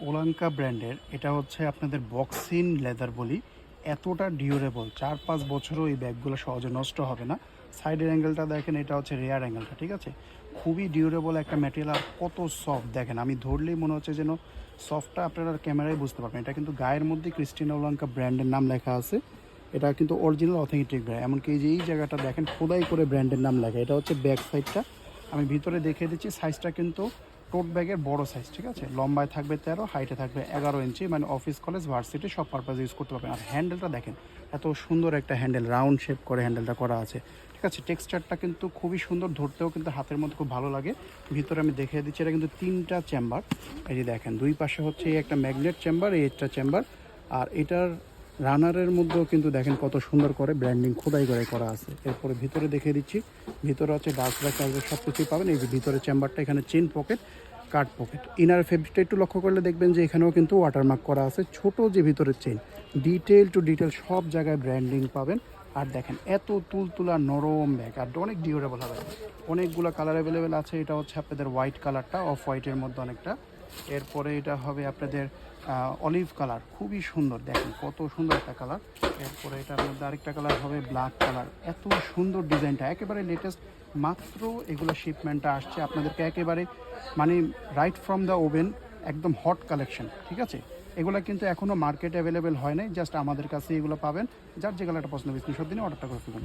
ওলাঙ্কা ব্র্যান্ডের এটা হচ্ছে আপনাদের বক্সিন লেদার বলি। এতটা ডিউরেবল, 4-5 বছরও এই ব্যাগগুলো সহজে নষ্ট হবে না। সাইডের অ্যাঙ্গেলটা দেখেন, এটা হচ্ছে রেয়ার অ্যাঙ্গেলটা, ঠিক আছে? খুবই ডিউরেবল একটা ম্যাটেরিয়াল, আর কত সফট দেখেন, আমি ধরলেই মনে হচ্ছে যেন সফটটা আপনারা ক্যামেরায় বুঝতে পারবেন। এটা কিন্তু গায়ের মধ্যে ক্রিস্টিনা ওলাঙ্কা ব্র্যান্ডের নাম লেখা আছে। এটা কিন্তু অরিজিনাল অথেন্টিক ব্র্যান্ড, এমনকি এই যে এই জায়গাটা দেখেন খোদাই করে ব্র্যান্ডের নাম লেখা। এটা হচ্ছে ব্যাক সাইডটা, আমি ভিতরে দেখিয়ে দিচ্ছি। সাইজটা কিন্তু টোট ব্যাগের বড় সাইজ, ঠিক আছে? লম্বায় থাকবে 13, হাইটে থাকবে 11 ইঞ্চি, মানে অফিস, কলেজ, ভার্সিটি সব পারপাস ইউজ করতে পারবেন। আর হ্যান্ডেলটা দেখেন, এত সুন্দর একটা হ্যান্ডেল, রাউন্ড শেপ করে হ্যান্ডেলটা করা আছে, ঠিক আছে? টেক্সচারটা কিন্তু খুবই সুন্দর, ধরতেও কিন্তু হাতের মধ্যে খুব ভালো লাগে। ভিতরে আমি দেখিয়ে দিচ্ছি, এটা কিন্তু 3টা চেম্বার। এই যে দেখেন, দুই পাশে হচ্ছে এই একটা ম্যাগনেট চেম্বার, এই একটা চেম্বার। আর এটার রানারের মধ্যেও কিন্তু দেখেন কত সুন্দর করে ব্র্যান্ডিং খোদাই করে করা আছে। এরপরে ভিতরে দেখিয়ে দিচ্ছি, ভিতরে হচ্ছে ডাস্ট ব্যাগ টাস্ট সব কিছুই পাবেন। এই যে ভিতরে চেম্বারটা, এখানে chain pocket, card pocket. Inner ফেব্রিকটা একটু লক্ষ্য করলে দেখবেন যে এখানেও কিন্তু ওয়াটারমার্ক করা আছে। ছোট যে ভিতরের চেন, ডিটেল টু ডিটেল সব জায়গায় ব্র্যান্ডিং পাবেন। আর দেখেন এত তুলতুলা নরম ব্যাগ, আর অনেক ডিউরেবল হবে। অনেকগুলো কালার অ্যাভেলেবেল আছে। এটা হচ্ছে আপনাদের হোয়াইট কালারটা, অফ হোয়াইটের মধ্যে অনেকটা। এরপরে এটা হবে আপনাদের অলিভ কালার, খুবই সুন্দর, দেখেন কত সুন্দর একটা কালার। এরপরে এটার মধ্যে আরেকটা কালার হবে ব্ল্যাক কালার। এত সুন্দর ডিজাইনটা, একেবারে লেটেস্ট, মাত্র এগুলো শিপমেন্টটা আসছে আপনাদেরকে, একেবারে মানে রাইট ফ্রম দ্য ওভেন, একদম হট কালেকশন, ঠিক আছে? এগুলো কিন্তু এখনও মার্কেটে অ্যাভেলেবেল হয় নাই, জাস্ট আমাদের কাছে এগুলো পাবেন। যার যে কালারটা পছন্দ হবে স্ক্রিনশট দিনে অর্ডারটা করে ফেলুন।